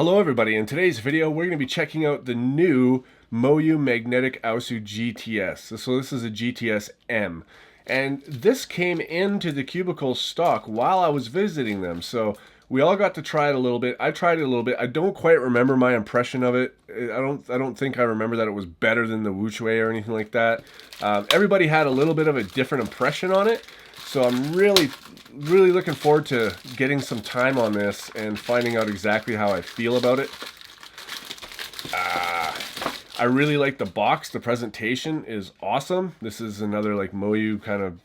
Hello everybody, in today's video we're going to be checking out the new MoYu magnetic Aosu GTS. So this is a GTS M. And this came into the cubicle stock while I was visiting them. So we all got to try it a little bit. I tried it a little bit. I don't quite remember my impression of it. I don't think I remember that it was better than the WuQue or anything like that. Everybody had a little bit of a different impression on it. So I'm really looking forward to getting some time on this and finding out exactly how I feel about it. I really like the box. The presentation is awesome. This is another like MoYu kind of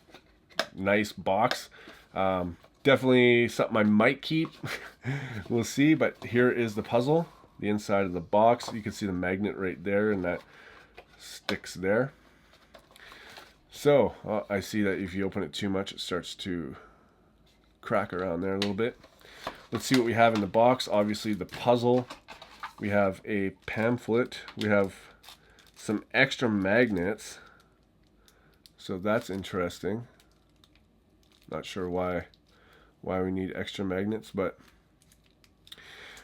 nice box. Definitely something I might keep. We'll see, but here is the puzzle. The inside of the box. You can see the magnet right there, and that sticks there. So, I see that if you open it too much, it starts to crack around there a little bit. Let's see what we have in the box. Obviously, the puzzle. We have a pamphlet. We have some extra magnets. So that's interesting. Not sure why we need extra magnets, but...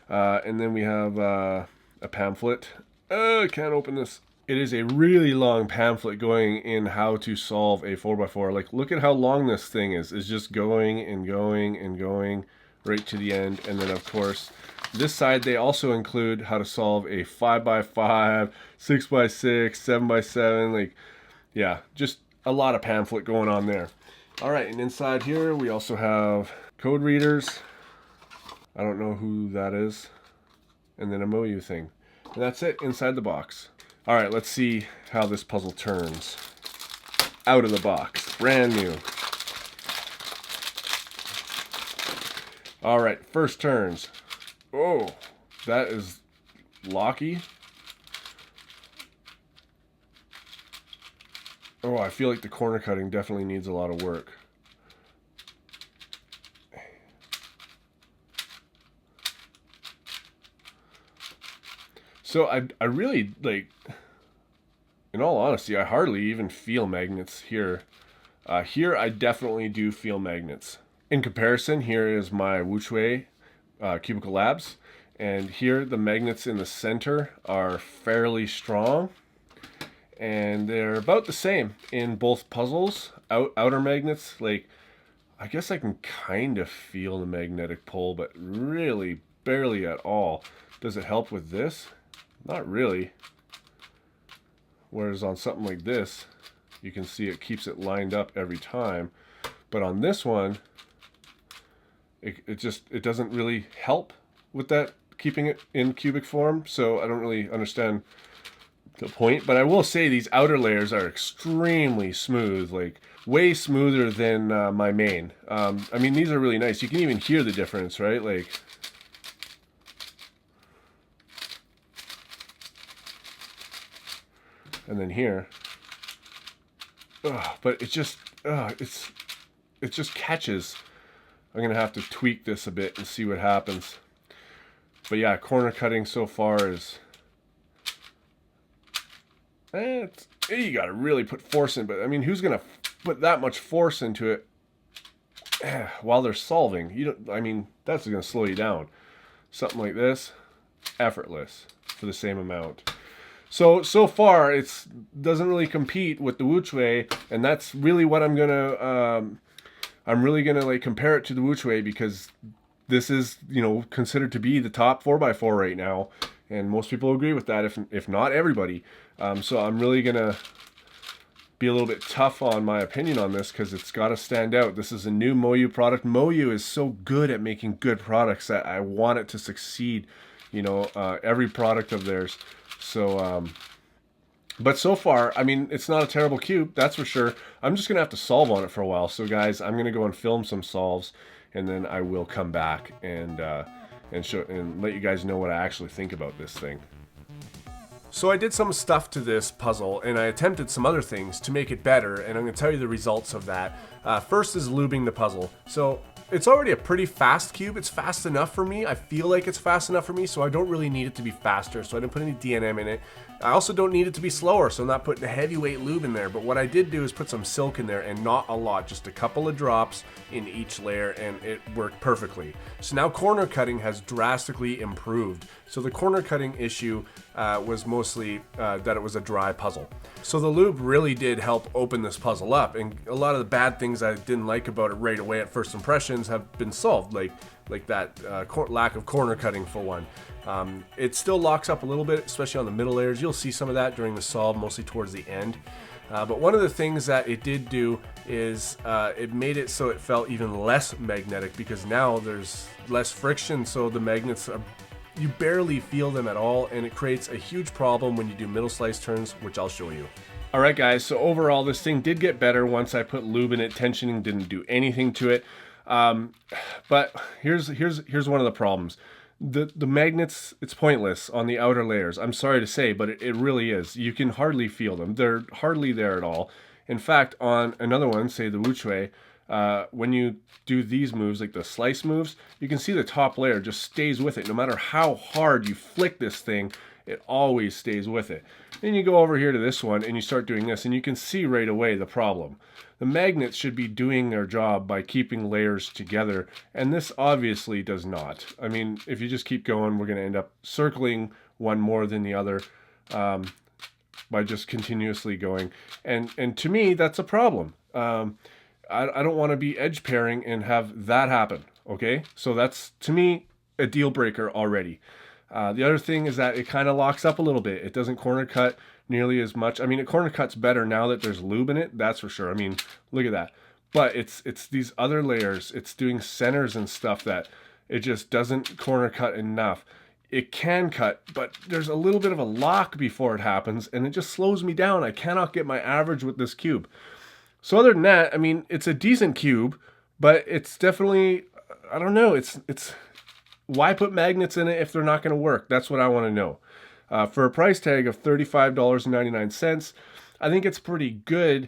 and then we have a pamphlet. I can't open this. It is a really long pamphlet going in how to solve a 4x4. Like, look at how long this thing is. It's just going and going and going right to the end. And then, of course, this side, they also include how to solve a 5x5, 6x6, 7x7. Like, yeah, just a lot of pamphlet going on there. All right, and inside here, we also have code readers. I don't know who that is. And then a MoYu thing. And that's it inside the box. All right, let's see how this puzzle turns. Out of the box, brand new. All right, first turns. Oh, that is locky. Oh, I feel like the corner cutting definitely needs a lot of work. So I really, like, in all honesty, I hardly even feel magnets here. Here I definitely do feel magnets. In comparison, here is my WuQue Cubicle Labs. And here the magnets in the center are fairly strong. And they're about the same in both puzzles. Outer magnets, like, I guess I can kind of feel the magnetic pull, but really barely at all. Does it help with this? Not really. Whereas on something like this, you can see it keeps it lined up every time. But on this one, it doesn't really help with that, keeping it in cubic form. So I don't really understand the point. But I will say these outer layers are extremely smooth, like way smoother than my main. I mean, these are really nice. You can even hear the difference, right? Like, and then here, but it just catches. I'm gonna have to tweak this a bit and see what happens. But yeah, corner cutting so far is, you gotta really put force in. But I mean, who's gonna put that much force into it while they're solving? You don't. I mean, that's gonna slow you down. Something like this, effortless for the same amount. So far, it doesn't really compete with the WuQue, and that's really what I'm really gonna like compare it to the WuQue, because this is, you know, considered to be the top 4x4 right now, and most people agree with that, if not everybody. So I'm really gonna be a little bit tough on my opinion on this, because it's got to stand out. This is a new MoYu product. MoYu is so good at making good products that I want it to succeed. You know, every product of theirs. So, but so far, I mean, it's not a terrible cube, that's for sure. I'm just going to have to solve on it for a while. So guys, I'm going to go and film some solves, and then I will come back and show and let you guys know what I actually think about this thing. So I did some stuff to this puzzle, and I attempted some other things to make it better, and I'm going to tell you the results of that. First is lubing the puzzle. So it's already a pretty fast cube. It's fast enough for me. I feel like it's fast enough for me, so I don't really need it to be faster, so I didn't put any DNM in it. I also don't need it to be slower, so I'm not putting a heavyweight lube in there. But what I did do is put some silk in there, and not a lot, just a couple of drops in each layer, and it worked perfectly. So now corner cutting has drastically improved. So the corner cutting issue was mostly that it was a dry puzzle. So the lube really did help open this puzzle up, and a lot of the bad things I didn't like about it right away at first impressions have been solved, like that lack of corner cutting for one. It still locks up a little bit, especially on the middle layers. You'll see some of that during the solve, mostly towards the end. But one of the things that it did do is it made it so it felt even less magnetic, because now there's less friction, so the magnets are, you barely feel them at all, and it creates a huge problem when you do middle slice turns, which I'll show you. Alright guys, so overall this thing did get better once I put lube in it. Tensioning didn't do anything to it. But here's one of the problems. The magnets, it's pointless on the outer layers. I'm sorry to say, but it really is. You can hardly feel them. They're hardly there at all. In fact, on another one, say the WuQue, when you do these moves, like the slice moves, you can see the top layer just stays with it. No matter how hard you flick this thing, it always stays with it. Then you go over here to this one and you start doing this, and you can see right away the problem. The magnets should be doing their job by keeping layers together, and this obviously does not. I mean, if you just keep going, we're going to end up circling one more than the other by just continuously going. And to me, that's a problem. I don't want to be edge pairing and have that happen, okay? So that's, to me, a deal breaker already. The other thing is that it kind of locks up a little bit. It doesn't corner cut nearly as much. I mean, it corner cuts better now that there's lube in it, that's for sure. I mean, look at that. But it's these other layers, it's doing centers and stuff that it just doesn't corner cut enough. It can cut, but there's a little bit of a lock before it happens, and it just slows me down. I cannot get my average with this cube. So other than that, I mean, it's a decent cube, but it's definitely, I don't know, it's why put magnets in it if they're not going to work? That's what I want to know. For a price tag of $35.99, I think it's pretty good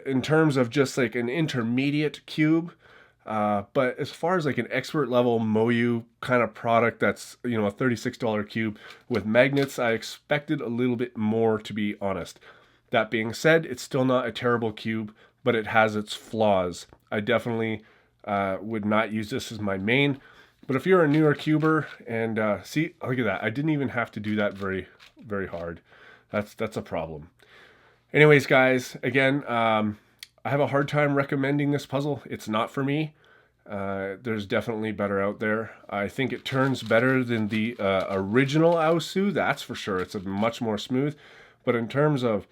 in terms of just like an intermediate cube. But as far as like an expert level MoYu kind of product that's, you know, a $36 cube with magnets, I expected a little bit more, to be honest. That being said, it's still not a terrible cube, but it has its flaws. I definitely would not use this as my main. But if you're a newer cuber, and see, look at that. I didn't even have to do that very, very hard. That's a problem. Anyways, guys, again, I have a hard time recommending this puzzle. It's not for me. There's definitely better out there. I think it turns better than the original Aosu, that's for sure. It's a much more smooth. But in terms of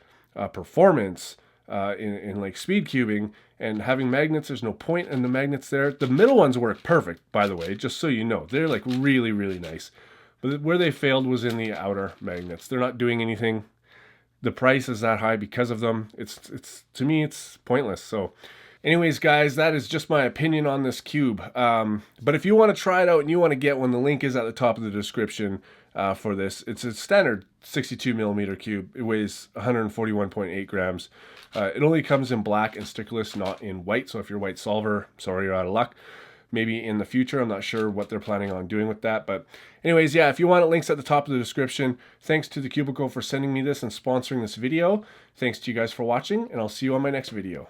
performance, in like speed cubing and having magnets, there's no point in the magnets there. The middle ones work perfect, by the way, just so you know. They're like really, really nice. But where they failed was in the outer magnets. They're not doing anything. The price is that high because of them. It's to me, it's pointless. So anyways, guys, that is just my opinion on this cube. But if you want to try it out and you want to get one, the link is at the top of the description for this. It's a standard 62 millimeter cube. It weighs 141.8 grams. It only comes in black and stickerless, not in white. So if you're a white solver, sorry, you're out of luck. Maybe in the future, I'm not sure what they're planning on doing with that. But anyways, yeah, if you want it, links at the top of the description. Thanks to the Cubicle for sending me this and sponsoring this video. Thanks to you guys for watching, and I'll see you on my next video.